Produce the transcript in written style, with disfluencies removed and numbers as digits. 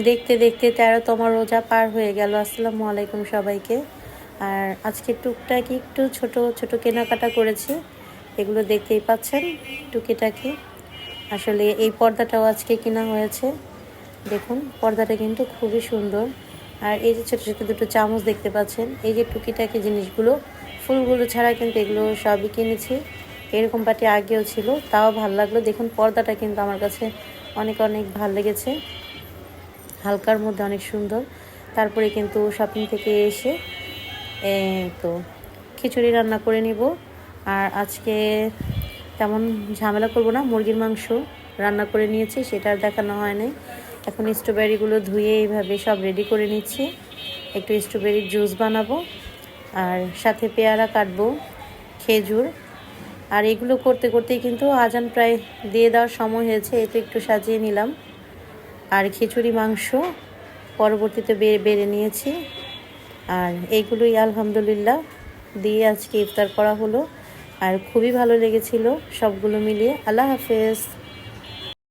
দেখতে দেখতে 13তম রোজা পার হয়ে গেল। আসসালামু আলাইকুম সবাইকে। আর আজকে টুকটাক একটু ছোট ছোট কেনাকাটা করেছি, এগুলো দেখতেই পাচ্ছেন টুকিটাকি। আসলে এই পর্দাটাও আজকে কেনা হয়েছে। দেখুন পর্দাটা কিন্তু খুবই সুন্দর। আর এই যে ছোটো ছোটো দুটো চামচ দেখতে পাচ্ছেন, এই যে টুকিটাকি জিনিসগুলো, ফুলগুলো ছাড়া কিন্তু এগুলো সবই কিনেছি। এরকম পাটি আগেও ছিল, তাও ভালো লাগলো। দেখুন পর্দাটা কিন্তু আমার কাছে অনেক অনেক ভালো লেগেছে, হালকার মধ্যে অনেক সুন্দর। তারপরে কিন্তু শপিং থেকে এসে তো খিচুড়ি রান্না করে নিব। আর আজকে তেমন ঝামেলা করব না, মুরগির মাংস রান্না করে নিয়েছি, সেটা আর দেখানো হয় নাই। এখন স্ট্রবেরিগুলো ধুয়ে এইভাবে সব রেডি করে নিচ্ছি। একটু স্ট্রবেরির জুস বানাবো, আর সাথে পেয়ারা কাটবো, খেজুর। আর এগুলো করতে করতেই কিন্তু আজান প্রায় দিয়ে দেওয়ার সময় হয়েছে, এটা একটু সাজিয়ে নিলাম। আর খিচুড়ি মাংস পরবর্তীতে বেড়ে নিয়েছি। আর এইগুলোই আলহামদুলিল্লাহ দিয়ে আজকে ইফতার করা হলো। আর খুবই ভালো লেগেছিল সবগুলো মিলিয়ে। আল্লাহ হাফেজ।